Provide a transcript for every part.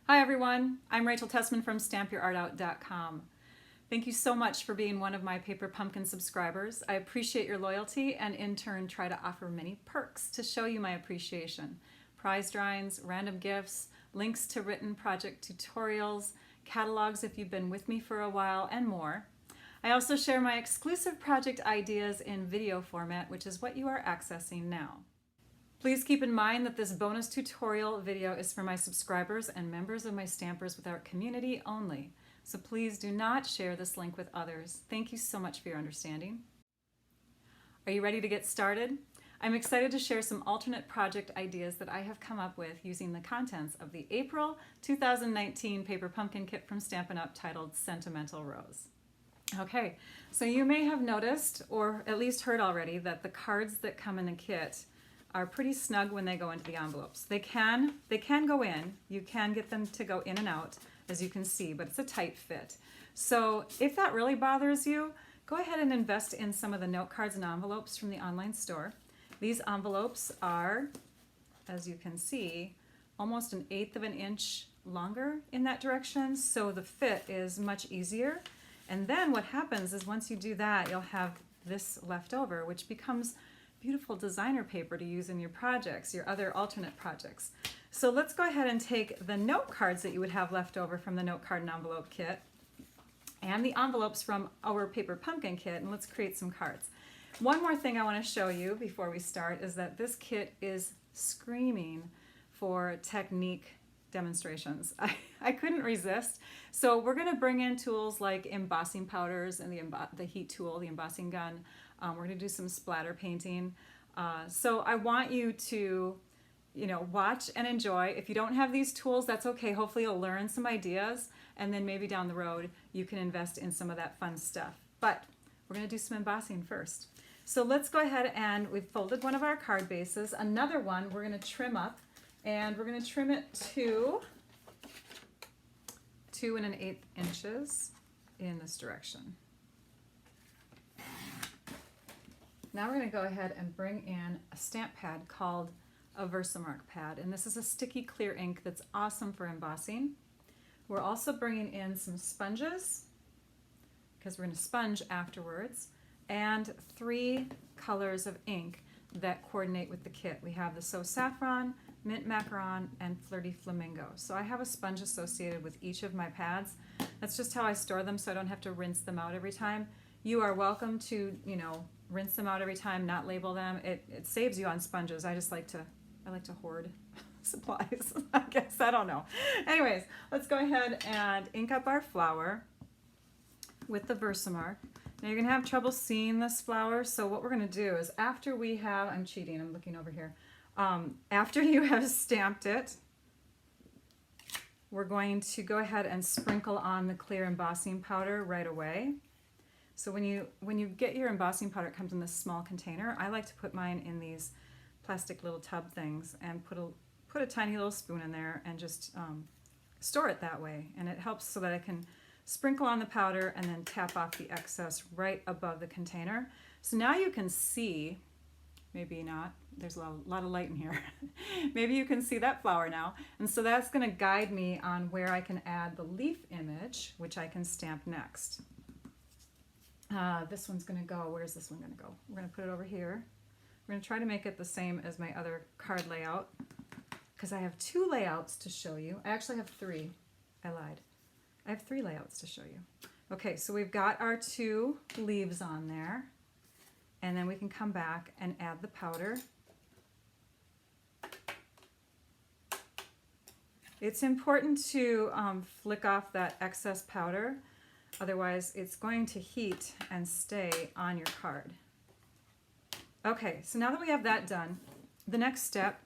Hi everyone, I'm Rachel Tessman from StampYourArtOut.com. Thank you so much for being one of my Paper Pumpkin subscribers. I appreciate your loyalty and in turn try to offer many perks to show you my appreciation. Prize drawings, random gifts, links to written project tutorials, catalogs if you've been with me for a while, and more. I also share my exclusive project ideas in video format, which is what you are accessing now. Please keep in mind that this bonus tutorial video is for my subscribers and members of my Stampers with Art community only. So please do not share this link with others. Thank you so much for your understanding. Are you ready to get started? I'm excited to share some alternate project ideas that I have come up with using the contents of the April 2019 Paper Pumpkin Kit from Stampin' Up! Titled Sentimental Rose. Okay, so you may have noticed, or at least heard already, that the cards that come in the kit are pretty snug when they go into the envelopes. They can go in. You can get them to go in and out, as you can see, but it's a tight fit. So if that really bothers you, go ahead and invest in some of the note cards and envelopes from the online store. These envelopes are, as you can see, almost 1/8 of an inch longer in that direction, so the fit is much easier. And then what happens is once you do that, you'll have this left over, which becomes beautiful designer paper to use in your projects, your other alternate projects. So let's go ahead and take the note cards that you would have left over from the note card and envelope kit and the envelopes from our Paper Pumpkin kit, and let's create some cards. One more thing I want to show you before we start is that this kit is screaming for technique demonstrations. I couldn't resist. So we're going to bring in tools like embossing powders and the heat tool, the embossing gun. We're going to do some splatter painting. So I want you to, watch and enjoy. If you don't have these tools, that's okay. Hopefully you'll learn some ideas, and then maybe down the road you can invest in some of that fun stuff. But we're going to do some embossing first. So let's go ahead, and we've folded one of our card bases. Another one we're going to trim up, and we're going to trim it to 2 1/8 inches in this direction. Now we're going to go ahead and bring in a stamp pad called a Versamark pad, and this is a sticky clear ink that's awesome for embossing. We're also bringing in some sponges because we're going to sponge afterwards, and 3 colors of ink that coordinate with the kit. We have the So Saffron, Mint Macaron, and Flirty Flamingo. So I have a sponge associated with each of my pads. That's just how I store them, so I don't have to rinse them out every time. You are welcome to, rinse them out every time, not label them. It saves you on sponges. I like to hoard supplies, I guess. I don't know. Anyways, let's go ahead and ink up our flower with the Versamark. Now you're going to have trouble seeing this flower, so what we're going to do is after we have, I'm cheating, I'm looking over here. After you have stamped it, we're going to go ahead and sprinkle on the clear embossing powder right away. So when you get your embossing powder, it comes in this small container. I like to put mine in these plastic little tub things and put a tiny little spoon in there and just store it that way. And it helps so that I can sprinkle on the powder and then tap off the excess right above the container. So now you can see, maybe not, there's a lot of light in here. Maybe you can see that flower now. And so that's going to guide me on where I can add the leaf image, which I can stamp next. This one's going to go, where's this one going to go? We're going to put it over here. We're going to try to make it the same as my other card layout because I have 2 layouts to show you. I actually have 3. I lied. I have 3 layouts to show you. Okay, so we've got our 2 leaves on there, and then we can come back and add the powder. It's important to flick off that excess powder. Otherwise, it's going to heat and stay on your card. Okay, so now that we have that done, the next step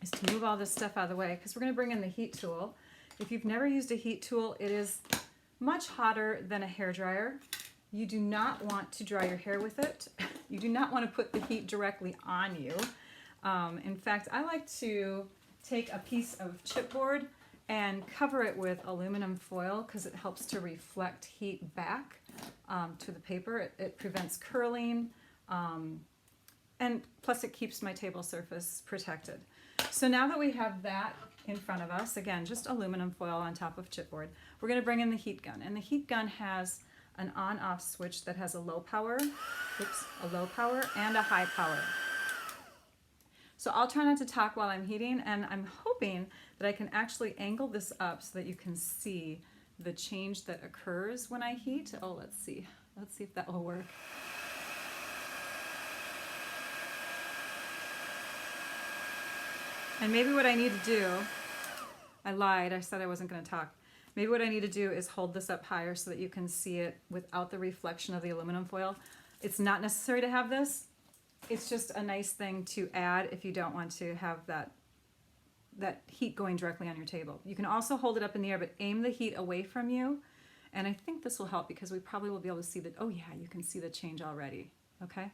is to move all this stuff out of the way because we're going to bring in the heat tool. If you've never used a heat tool, it is much hotter than a hairdryer. You do not want to dry your hair with it. You do not want to put the heat directly on you. In fact, I like to take a piece of chipboard and cover it with aluminum foil because it helps to reflect heat back to the paper. It prevents curling, and plus it keeps my table surface protected. So now that we have that in front of us, again, just aluminum foil on top of chipboard, we're going to bring in the heat gun. And the heat gun has an on-off switch that has a low power, a low power and a high power. So I'll try not to talk while I'm heating, and I'm hoping that I can actually angle this up so that you can see the change that occurs when I heat. Oh, let's see if that will work. And maybe what I need to do, I lied, I said I wasn't going to talk. Maybe what I need to do is hold this up higher so that you can see it without the reflection of the aluminum foil. It's not necessary to have this. It's just a nice thing to add if you don't want to have that heat going directly on your table. You can also hold it up in the air, but aim the heat away from you. And I think this will help because we probably will be able to see that, oh yeah, you can see the change already, okay?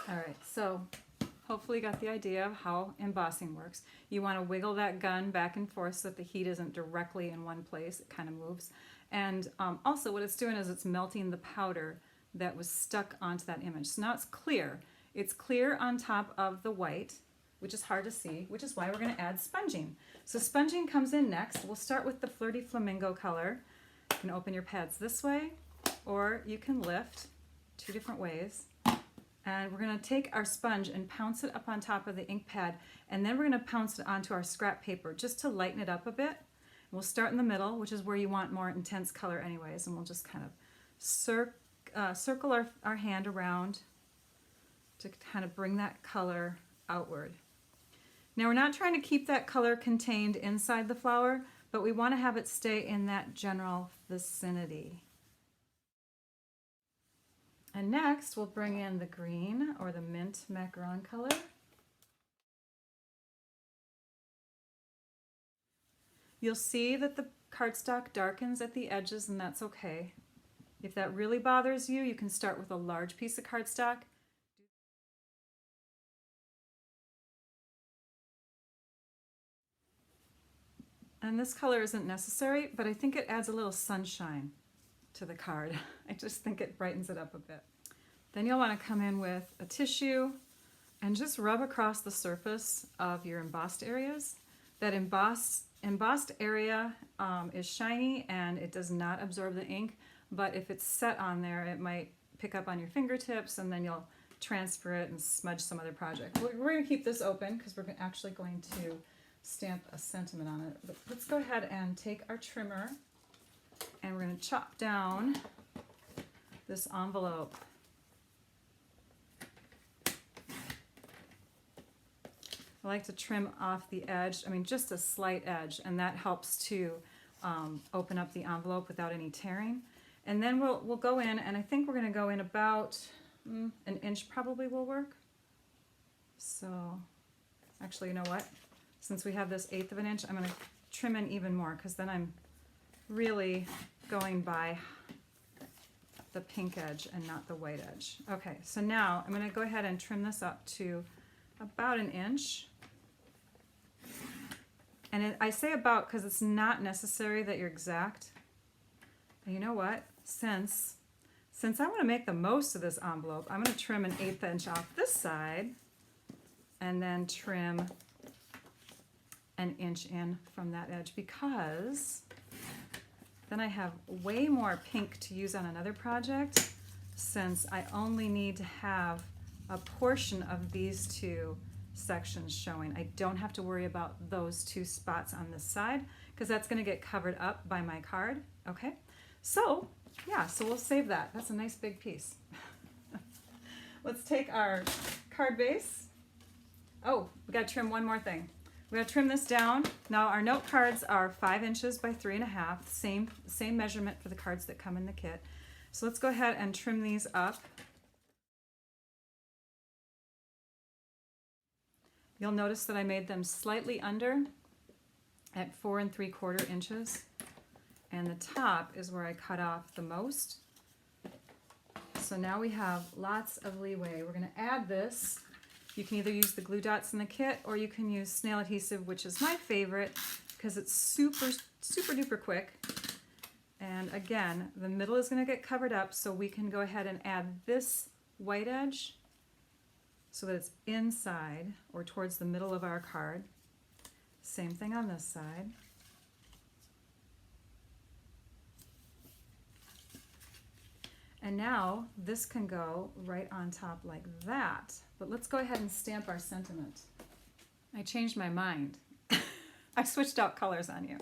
All right, so hopefully you got the idea of how embossing works. You want to wiggle that gun back and forth so that the heat isn't directly in one place. It kind of moves. And also what it's doing is it's melting the powder that was stuck onto that image. So now it's clear. It's clear on top of the white, which is hard to see, which is why we're going to add sponging. So sponging comes in next. We'll start with the Flirty Flamingo color. You can open your pads this way, or you can lift 2 different ways. And we're going to take our sponge and pounce it up on top of the ink pad, and then we're going to pounce it onto our scrap paper just to lighten it up a bit. We'll start in the middle, which is where you want more intense color anyways, and we'll just kind of circle our hand around to kind of bring that color outward. Now we're not trying to keep that color contained inside the flower, but we want to have it stay in that general vicinity. And next we'll bring in the green or the mint macaron color. You'll see that the cardstock darkens at the edges, and that's okay. If that really bothers you, you can start with a large piece of cardstock. And this color isn't necessary, but I think it adds a little sunshine to the card. I just think it brightens it up a bit. Then you'll want to come in with a tissue and just rub across the surface of your embossed areas. That embossed area is shiny and it does not absorb the ink, but if it's set on there, it might pick up on your fingertips and then you'll transfer it and smudge some other project. We're going to keep this open because we're actually going to stamp a sentiment on it. But let's go ahead and take our trimmer and we're going to chop down this envelope. I like to trim off the edge, just a slight edge, and that helps to open up the envelope without any tearing. And then we'll go in, and I think we're going to go in about an inch probably will work. So actually, you know what? Since we have this 1/8 of an inch, I'm going to trim in even more because then I'm really going by the pink edge and not the white edge. Okay, so now I'm going to go ahead and trim this up to about an inch. And I say about because it's not necessary that you're exact. And you know what? Since I want to make the most of this envelope, I'm going to trim an 1/8 inch off this side and then trim an inch in from that edge because then I have way more pink to use on another project since I only need to have a portion of these 2 sections showing. I don't have to worry about those 2 spots on this side because that's going to get covered up by my card. Okay, so yeah, so we'll save that. That's a nice big piece. Let's take our card base. Oh, we got to trim one more thing. We got to trim this down. Now our note cards are 5 inches by 3.5, same measurement for the cards that come in the kit. So let's go ahead and trim these up. You'll notice that I made them slightly under at 4 3/4 inches, and the top is where I cut off the most. So now we have lots of leeway. We're going to add this. You can either use the glue dots in the kit or you can use snail adhesive, which is my favorite because it's super duper quick. And again, the middle is going to get covered up, so we can go ahead and add this white edge so that it's inside or towards the middle of our card. Same thing on this side. And now this can go right on top like that. But let's go ahead and stamp our sentiment. I changed my mind. I switched out colors on you.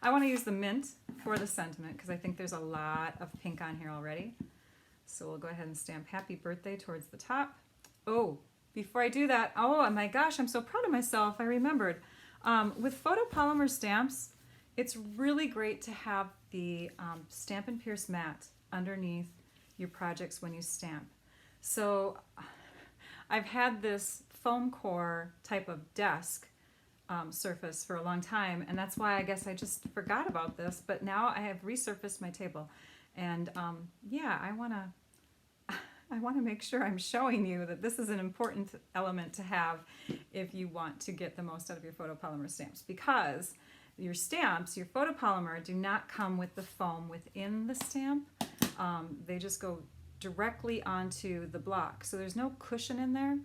I want to use the mint for the sentiment because I think there's a lot of pink on here already. So we'll go ahead and stamp happy birthday towards the top. Oh, before I do that, oh my gosh, I'm so proud of myself. I remembered. With photopolymer stamps, it's really great to have the Stampin' Pierce mat underneath your projects when you stamp. So I've had this foam core type of desk surface for a long time, and that's why I guess I just forgot about this, but now I have resurfaced my table. And yeah, I want to make sure I'm showing you that this is an important element to have if you want to get the most out of your photopolymer stamps, because your stamps, your photopolymer, do not come with the foam within the stamp. They just go directly onto the block. So there's no cushion in there,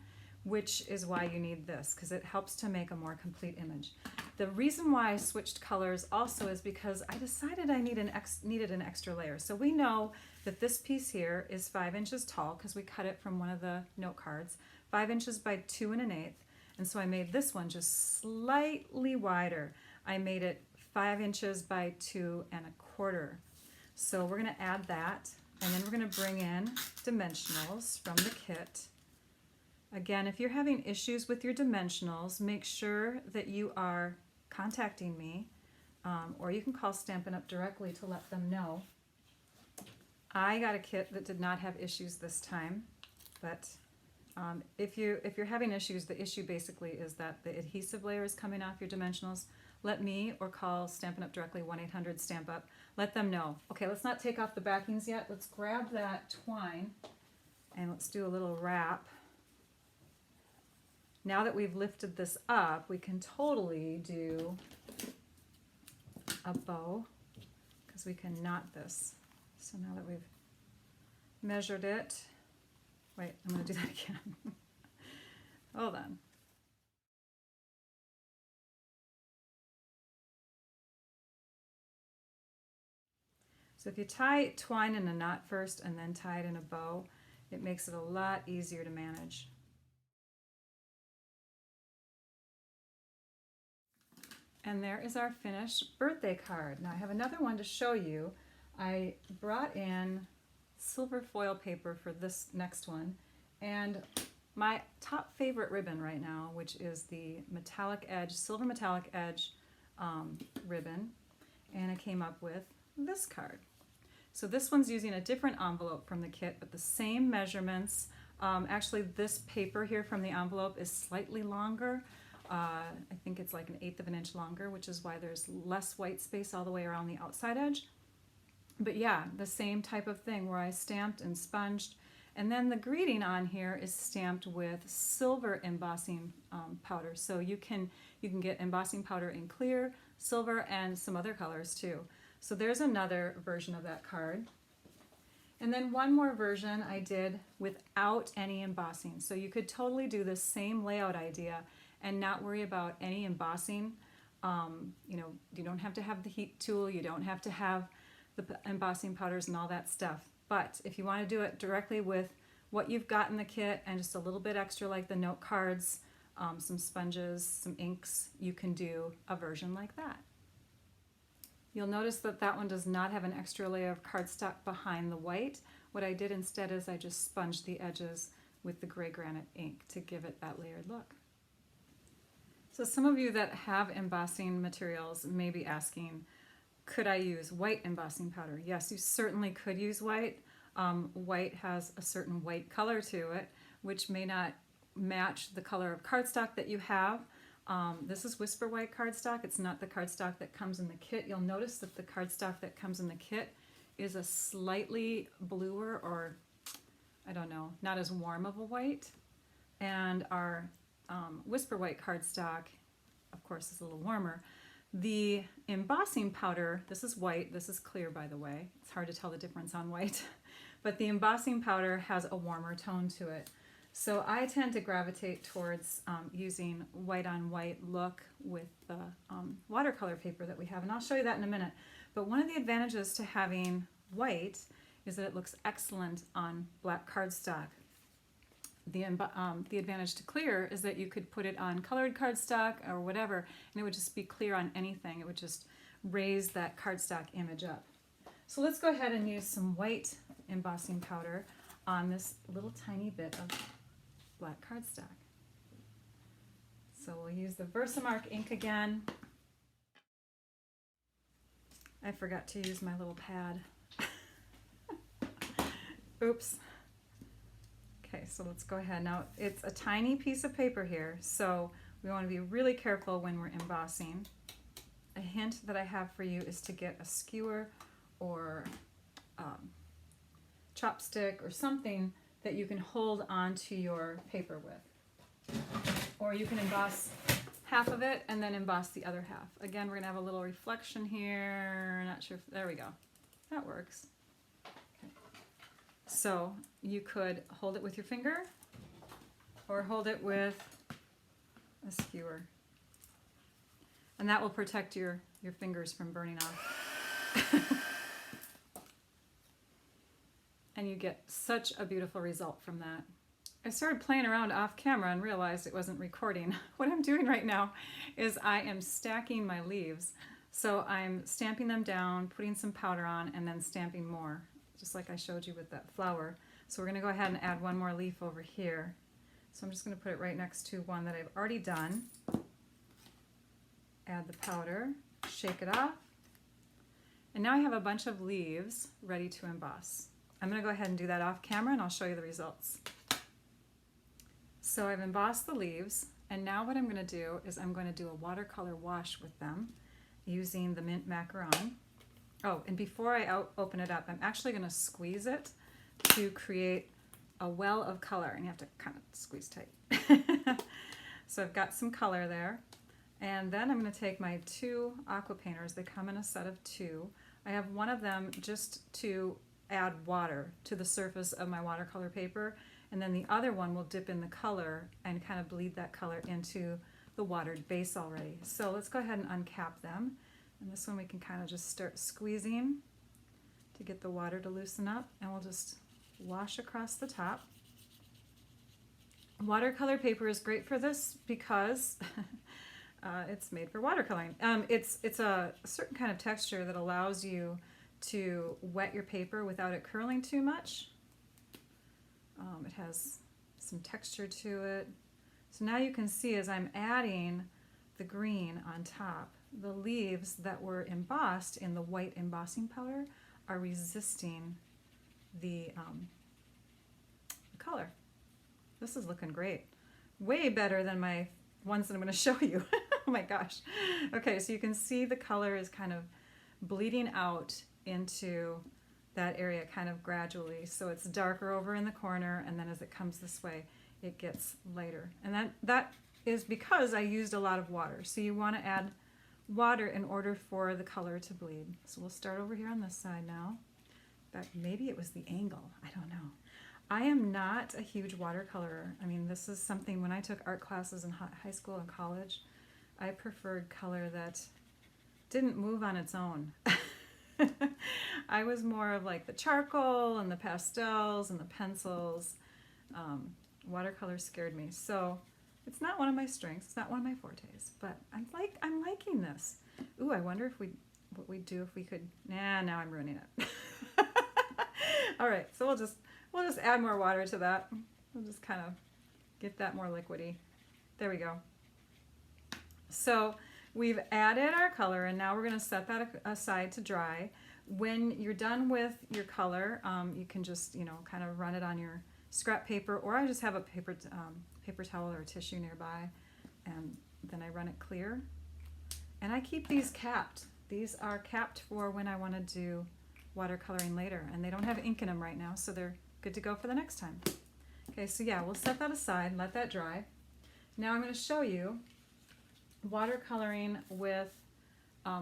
which is why you need this, because it helps to make a more complete image. The reason why I switched colors also is because I decided I needed an extra layer. So we know that this piece here is 5 inches tall because we cut it from one of the note cards, 5 inches by 2 1/8. And so I made this one just slightly wider. I made it 5 inches by 2 1/4. So we're going to add that, and then we're going to bring in dimensionals from the kit. Again, if you're having issues with your dimensionals, make sure that you are contacting me, or you can call Stampin' Up! Directly to let them know. I got a kit that did not have issues this time, but if you're having issues, the issue basically is that the adhesive layer is coming off your dimensionals. Let me or call Stampin' Up! Directly, 1-800-STAMP-UP. Let them know. Okay, let's not take off the backings yet. Let's grab that twine and let's do a little wrap. Now that we've lifted this up, we can totally do a bow because we can knot this. So now that we've measured it, wait, I'm going to do that again. Hold on. So if you tie twine in a knot first and then tie it in a bow, it makes it a lot easier to manage. And there is our finished birthday card. Now I have another one to show you. I brought in silver foil paper for this next one, and my top favorite ribbon right now, which is the metallic edge, silver metallic edge ribbon, and I came up with this card. So this one's using a different envelope from the kit, but the same measurements. Actually, this paper here from the envelope is slightly longer. I think it's like 1/8 of an inch longer, which is why there's less white space all the way around the outside edge. But yeah, the same type of thing where I stamped and sponged. And then the greeting on here is stamped with silver embossing powder. So you can get embossing powder in clear, silver, and some other colors too. So there's another version of that card. And then one more version I did without any embossing. So you could totally do the same layout idea and not worry about any embossing. You don't have to have the heat tool, you don't have to have the embossing powders and all that stuff. But if you want to do it directly with what you've got in the kit and just a little bit extra like the note cards, some sponges, some inks, you can do a version like that. You'll notice that that one does not have an extra layer of cardstock behind the white. What I did instead is I just sponged the edges with the gray granite ink to give it that layered look. So some of you that have embossing materials may be asking, could I use white embossing powder? Yes, you certainly could use white. White has a certain white color to it, which may not match the color of cardstock that you have. This is Whisper White cardstock. It's not the cardstock that comes in the kit. You'll notice that the cardstock that comes in the kit is a slightly bluer, or I don't know, not as warm of a white. And our Whisper White cardstock, of course, is a little warmer. The embossing powder, this is white, this is clear by the way. It's hard to tell the difference on white. But the embossing powder has a warmer tone to it. So I tend to gravitate towards using white on white look with the watercolor paper that we have. And I'll show you that in a minute. But one of the advantages to having white is that it looks excellent on black cardstock. The advantage to clear is that you could put it on colored cardstock or whatever, and it would just be clear on anything. It would just raise that cardstock image up. So let's go ahead and use some white embossing powder on this little tiny bit of black cardstock. So we'll use the Versamark ink again. I forgot to use my little pad. Oops. Okay, so let's go ahead. Now, it's a tiny piece of paper here, so we want to be really careful when we're embossing. A hint that I have for you is to get a skewer or chopstick or something that you can hold onto your paper with. Or you can emboss half of it and then emboss the other half. Again, we're going to have a little reflection here. Not sure if, there we go. That works. So you could hold it with your finger or hold it with a skewer. And that will protect your fingers from burning off. And you get such a beautiful result from that. I started playing around off camera and realized it wasn't recording. What I'm doing right now is I am stacking my leaves. So I'm stamping them down, putting some powder on, and then stamping more, just like I showed you with that flower. So we're going to go ahead and add one more leaf over here. So I'm just going to put it right next to one that I've already done. Add the powder, shake it off, and now I have a bunch of leaves ready to emboss. I'm going to go ahead and do that off camera and I'll show you the results. So I've embossed the leaves, and now what I'm going to do is I'm going to do a watercolor wash with them using the mint macaron. Oh, and before I open it up, I'm actually going to squeeze it to create a well of color, and you have to kind of squeeze tight. So I've got some color there, and then I'm going to take my two aqua painters. They come in a set of two. I have one of them just to add water to the surface of my watercolor paper, and then the other one will dip in the color and kind of bleed that color into the watered base already. So let's go ahead and uncap them. And this one we can kind of just start squeezing to get the water to loosen up, and we'll just wash across the top. Watercolor paper is great for this because it's made for watercoloring. It's a certain kind of texture that allows you to wet your paper without it curling too much. It has some texture to it. So now you can see as I'm adding the green on top, the leaves that were embossed in the white embossing powder are resisting the color. This is looking great. Way better than my ones that I'm going to show you. Oh my gosh. Okay, so you can see the color is kind of bleeding out into that area kind of gradually. So it's darker over in the corner, and then as it comes this way, it gets lighter. And that is because I used a lot of water. So you want to add water in order for the color to bleed. So we'll start over here on this side now. In fact, maybe it was the angle. I don't know. I am not a huge watercolorer. I mean, this is something when I took art classes in high school and college, I preferred color that didn't move on its own. I was more of like the charcoal and the pastels and the pencils. Watercolor scared me. So it's not one of my strengths. It's not one of my fortes. But I'm liking this. Ooh, I wonder what we'd do if we could. Nah, now I'm ruining it. All right, so we'll just add more water to that. We'll just kind of get that more liquidy. There we go. So we've added our color, and now we're going to set that aside to dry. When you're done with your color, you can just, kind of run it on your scrap paper, or I just have a paper towel or a tissue nearby, and then I run it clear. And I keep these capped. These are capped for when I want to do watercoloring later, and they don't have ink in them right now, so they're good to go for the next time. Okay, so yeah, we'll set that aside and let that dry. Now I'm going to show you watercoloring with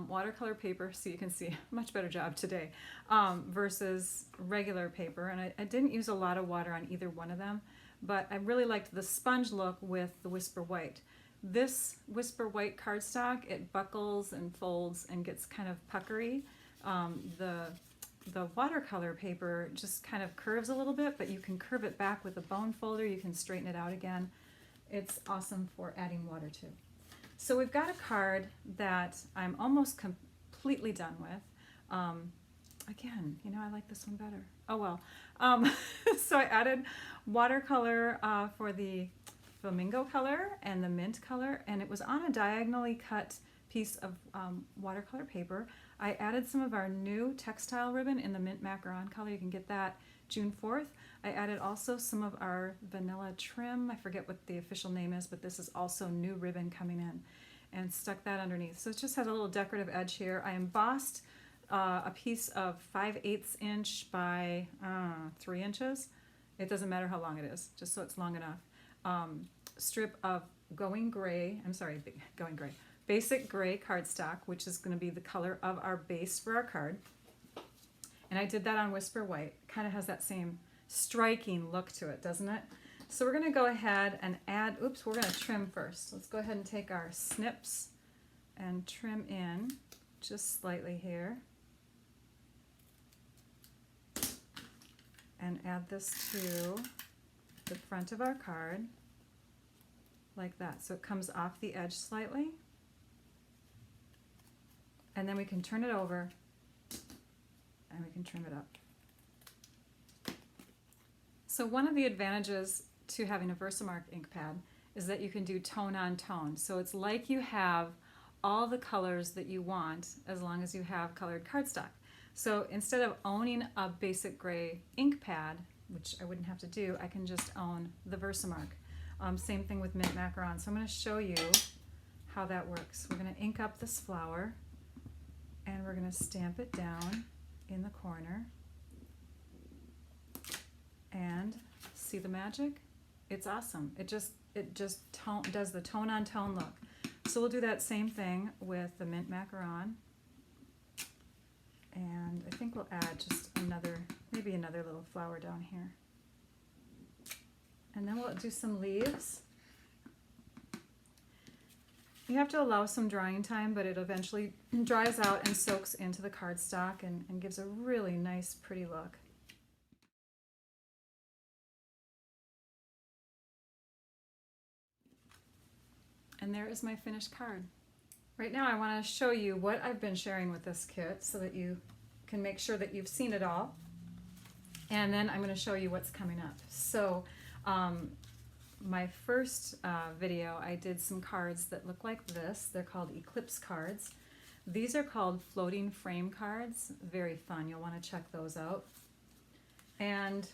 watercolor paper, so you can see much better job today, versus regular paper. And I didn't use a lot of water on either one of them, but I really liked the sponge look with the Whisper White. This Whisper White cardstock, it buckles and folds and gets kind of puckery. The watercolor paper just kind of curves a little bit, but you can curve it back with a bone folder. You can straighten it out again. It's awesome for adding water to. So we've got a card that I'm almost completely done with. Again, you know, I like this one better. Oh well. So I added watercolor for the flamingo color and the mint color, and it was on a diagonally cut piece of watercolor paper. I added some of our new textile ribbon in the mint macaron color. You can get that June 4th. I added also some of our vanilla trim. I forget what the official name is, but this is also new ribbon coming in, and stuck that underneath. So it just has a little decorative edge here. I embossed a piece of 5/8 inch by 3 inches. It doesn't matter how long it is, just so it's long enough. Strip of basic gray cardstock, which is going to be the color of our base for our card. And I did that on Whisper White. Kind of has that same striking look to it, doesn't it? So we're going to go ahead and add, we're going to trim first. Let's go ahead and take our snips and trim in just slightly here. And add this to the front of our card, like that. So it comes off the edge slightly. And then we can turn it over and we can trim it up. So one of the advantages to having a Versamark ink pad is that you can do tone on tone. So it's like you have all the colors that you want as long as you have colored cardstock. So instead of owning a basic gray ink pad, which I wouldn't have to do, I can just own the Versamark. Same thing with mint macaron. So I'm going to show you how that works. We're going to ink up this flower and we're going to stamp it down in the corner. And see the magic? It's awesome. It just does the tone on tone look. So we'll do that same thing with the mint macaron. And I think we'll add just maybe another little flower down here. And then we'll do some leaves. You have to allow some drying time, but it eventually dries out and soaks into the cardstock and gives a really nice, pretty look. And there is my finished card. Right now I want to show you what I've been sharing with this kit so that you can make sure that you've seen it all. And then I'm going to show you what's coming up. So my first video, I did some cards that look like this. They're called Eclipse cards. These are called floating frame cards. Very fun. You'll want to check those out. And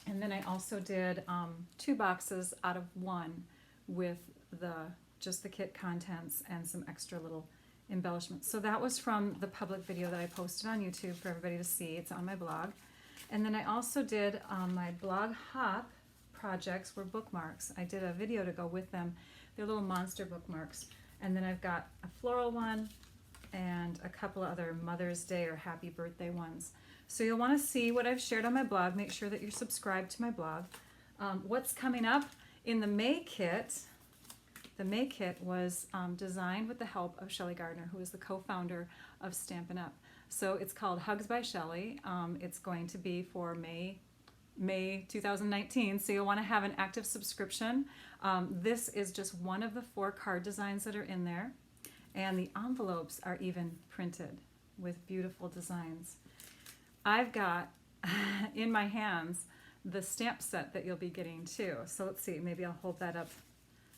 then I also did 2 boxes out of 1 with just the kit contents and some extra little embellishments. So that was from the public video that I posted on YouTube for everybody to see. It's on my blog. And then I also did my blog hop projects were bookmarks. I did a video to go with them. They're little monster bookmarks. And then I've got a floral one and a couple other Mother's Day or Happy Birthday ones. So you'll want to see what I've shared on my blog. Make sure that you're subscribed to my blog. What's coming up in the May kit? The May kit was designed with the help of Shelley Gardner, who is the co-founder of Stampin' Up. So it's called Hugs by Shelley. It's going to be for May 2019, so you'll want to have an active subscription. This is just one of the 4 card designs that are in there, and the envelopes are even printed with beautiful designs. I've got in my hands the stamp set that you'll be getting too. So let's see, maybe I'll hold that up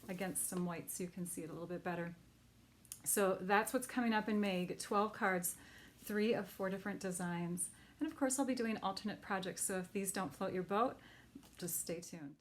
against some white so you can see it a little bit better. So that's what's coming up in May. You get 12 cards, 3 of 4 different designs. And of course I'll be doing alternate projects, so if these don't float your boat, just stay tuned.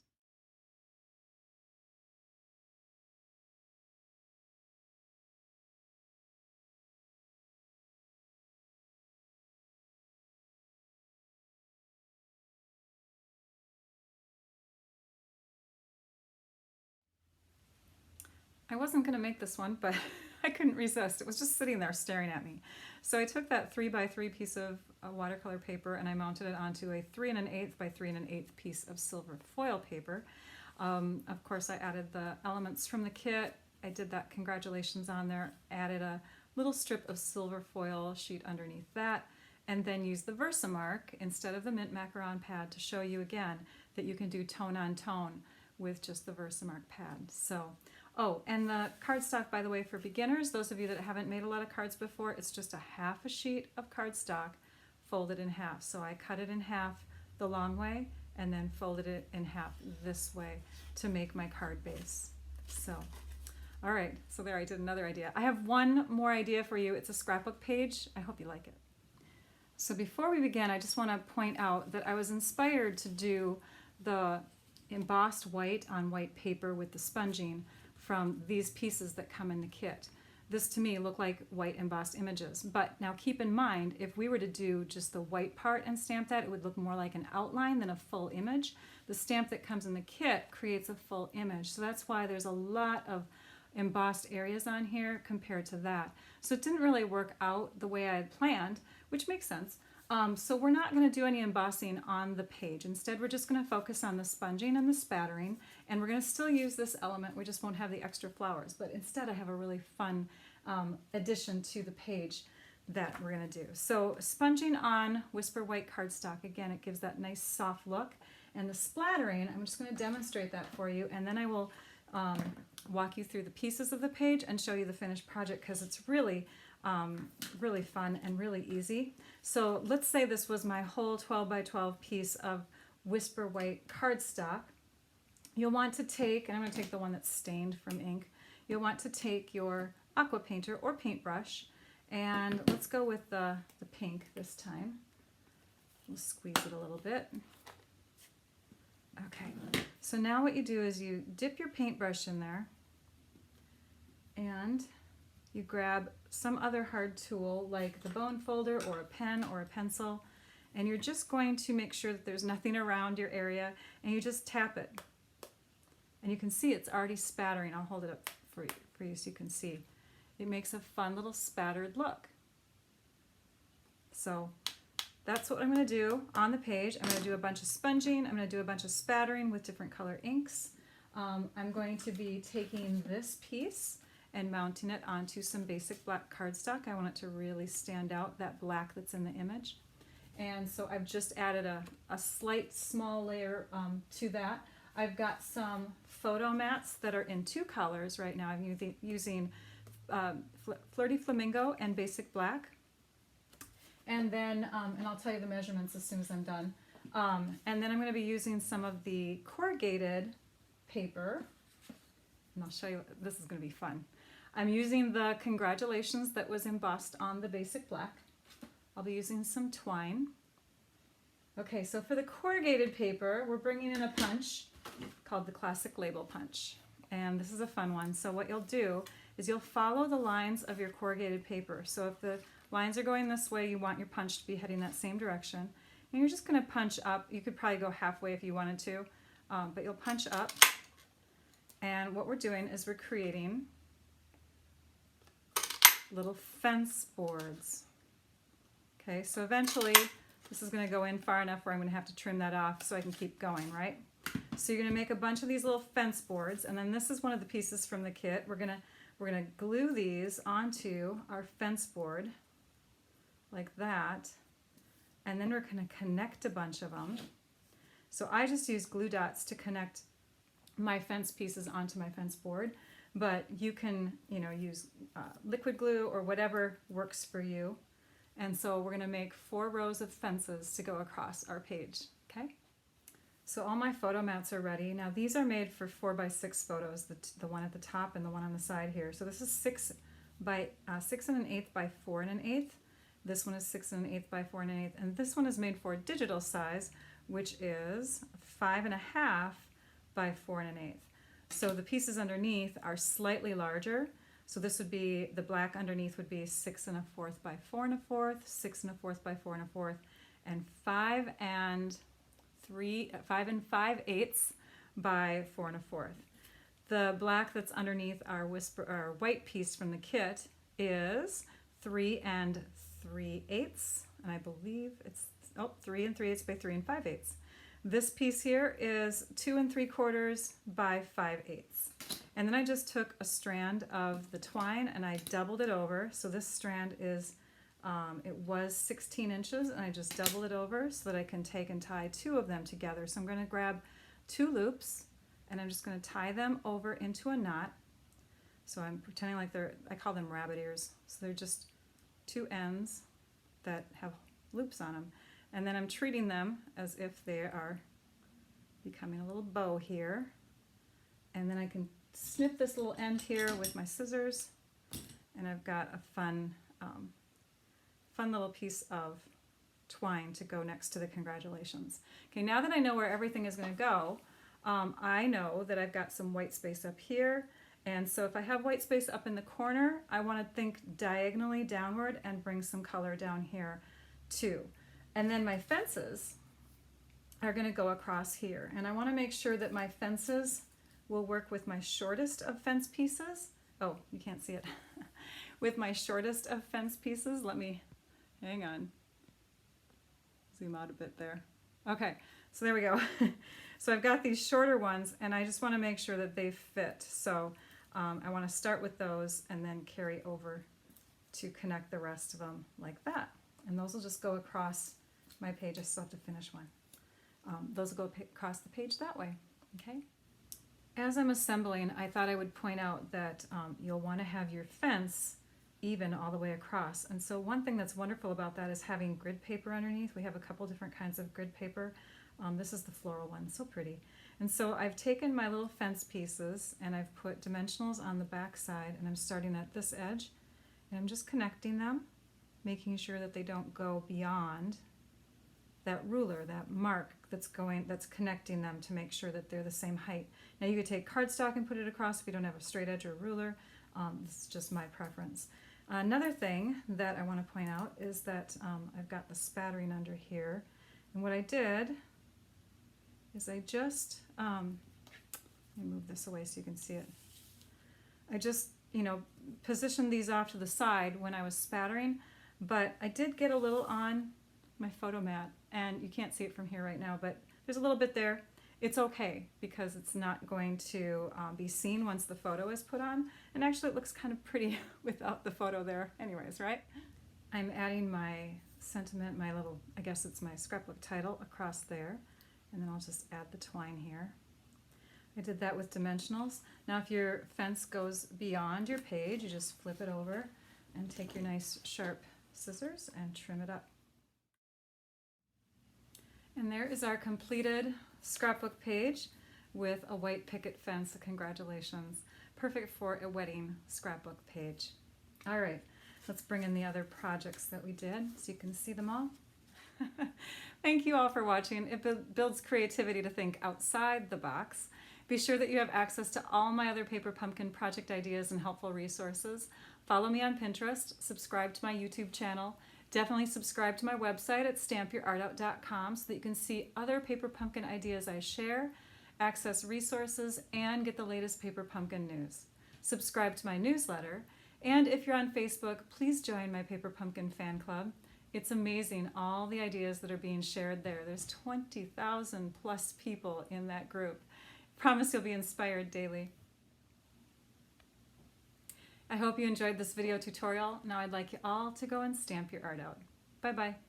I wasn't going to make this one, but I I couldn't resist. It was just sitting there staring at me. So I took that 3x3 piece of watercolor paper and I mounted it onto a 3 1/8 by 3 1/8 piece of silver foil paper. Of course, I added the elements from the kit. I did that congratulations on there, added a little strip of silver foil sheet underneath that, and then used the Versamark instead of the mint macaron pad to show you again that you can do tone on tone with just the Versamark pad. So, oh, and the cardstock, by the way, for beginners, those of you that haven't made a lot of cards before, it's just a half a sheet of cardstock folded in half. So I cut it in half the long way and then folded it in half this way to make my card base. So, all right, so there I did another idea. I have one more idea for you. It's a scrapbook page. I hope you like it. So before we begin, I just want to point out that I was inspired to do the embossed white on white paper with the sponging from these pieces that come in the kit. This to me looked like white embossed images, but now keep in mind, if we were to do just the white part and stamp that, it would look more like an outline than a full image. The stamp that comes in the kit creates a full image, so that's why there's a lot of embossed areas on here compared to that. So it didn't really work out the way I had planned, which makes sense. So we're not going to do any embossing on the page. Instead, we're just going to focus on the sponging and the spattering, and we're going to still use this element. We just won't have the extra flowers, but instead I have a really fun addition to the page that we're going to do. So sponging on Whisper White cardstock, again, it gives that nice soft look. And the splattering, I'm just going to demonstrate that for you, and then I will walk you through the pieces of the page and show you the finished project, because it's really really fun and really easy. So let's say this was my whole 12 by 12 piece of Whisper White cardstock. You'll want to take, and I'm going to take the one that's stained from ink, you'll want to take your aqua painter or paintbrush, and let's go with the pink this time. We'll squeeze it a little bit. Okay, so now what you do is you dip your paintbrush in there and you grab some other hard tool like the bone folder or a pen or a pencil, and you're just going to make sure that there's nothing around your area, and you just tap it. And you can see it's already spattering. I'll hold it up for you so you can see. It makes a fun little spattered look. So that's what I'm going to do on the page. I'm going to do a bunch of sponging. I'm going to do a bunch of spattering with different color inks. I'm going to be taking this piece and mounting it onto some basic black cardstock. I want it to really stand out, that black that's in the image. And so I've just added a slight small layer to that. I've got some photo mats that are in two colors right now. I'm using Flirty Flamingo and Basic Black. And then, and I'll tell you the measurements as soon as I'm done. And then I'm going to be using some of the corrugated paper. And I'll show you, this is going to be fun. I'm using the congratulations that was embossed on the Basic Black. I'll be using some twine. Okay, so for the corrugated paper, we're bringing in a punch called the Classic Label Punch. And this is a fun one. So what you'll do is you'll follow the lines of your corrugated paper. So if the lines are going this way, you want your punch to be heading that same direction. And you're just going to punch up. You could probably go halfway if you wanted to, but you'll punch up. And what we're doing is we're creating little fence boards. Okay, so eventually this is going to go in far enough where I'm going to have to trim that off so I can keep going, right? So you're going to make a bunch of these little fence boards, and then this is one of the pieces from the kit. We're going to glue these onto our fence board like that, and then we're going to connect a bunch of them. So I just use glue dots to connect my fence pieces onto my fence board, but you can, use liquid glue or whatever works for you. And so we're going to make 4 rows of fences to go across our page. Okay. So all my photo mats are ready. Now these are made for 4x6 photos, the one at the top and the one on the side here. So this is 6 1/8 by 4 1/8. This one is 6 1/8 by 4 1/8, and this one is made for digital size, which is 5 1/2 by 4 1/8. So the pieces underneath are slightly larger. So this would be, the black underneath would be 6 1/4 by 4 1/4, 6 1/4 by 4 1/4, and 5 5 5/8 by 4 1/4. The black that's underneath our white piece from the kit is 3 3/8, and I believe it's 3 3/8 by 3 5/8. This piece here is 2 3/4 by 5/8. And then I just took a strand of the twine and I doubled it over. So this strand is, it was 16 inches, and I just doubled it over so that I can take and tie 2 of them together. So I'm going to grab 2 loops and I'm just going to tie them over into a knot. So I'm pretending like I call them rabbit ears. So they're just 2 ends that have loops on them. And then I'm treating them as if they are becoming a little bow here. And then I can snip this little end here with my scissors, and I've got a fun little piece of twine to go next to the congratulations. Okay, now that I know where everything is going to go, I know that I've got some white space up here, and so if I have white space up in the corner, I want to think diagonally downward and bring some color down here too. And then my fences are going to go across here, and I want to make sure that my fences will work with my shortest of fence pieces. Oh, you can't see it. With my shortest of fence pieces, let me, hang on, zoom out a bit there. Okay, so there we go. So I've got these shorter ones, and I just want to make sure that they fit. So I want to start with those and then carry over to connect the rest of them like that. And those will just go across my page. I still have to finish one. Those will go across the page that way, okay? As I'm assembling, I thought I would point out that you'll want to have your fence even all the way across. And so one thing that's wonderful about that is having grid paper underneath. We have a couple different kinds of grid paper. This is the floral one, so pretty. And so I've taken my little fence pieces and I've put dimensionals on the back side, and I'm starting at this edge, and I'm just connecting them, making sure that they don't go beyond that ruler, that mark that's connecting them, to make sure that they're the same height. Now you could take cardstock and put it across if you don't have a straight edge or ruler. This is just my preference. Another thing that I want to point out is that I've got the spattering under here, and what I did is I just, let me move this away so you can see it. I just, positioned these off to the side when I was spattering, but I did get a little on my photo mat, and you can't see it from here right now, but there's a little bit there. It's okay because it's not going to be seen once the photo is put on, and actually it looks kind of pretty without the photo there anyways, right? I'm adding my sentiment, my little, I guess it's my scrapbook title, across there, and then I'll just add the twine here. I did that with dimensionals. Now if your fence goes beyond your page, you just flip it over and take your nice sharp scissors and trim it up. And there is our completed scrapbook page with a white picket fence. Congratulations. Perfect for a wedding scrapbook page. All right, let's bring in the other projects that we did so you can see them all. Thank you all for watching. It builds creativity to think outside the box. Be sure that you have access to all my other paper pumpkin project ideas and helpful resources. Follow me on Pinterest, subscribe to my YouTube channel. Definitely subscribe to my website at stampyourartout.com so that you can see other paper pumpkin ideas I share, access resources, and get the latest paper pumpkin news. Subscribe to my newsletter, and if you're on Facebook, please join my Paper Pumpkin fan club. It's amazing all the ideas that are being shared there. There's 20,000 plus people in that group. Promise you'll be inspired daily. I hope you enjoyed this video tutorial. Now I'd like you all to go and stamp your art out. Bye-bye.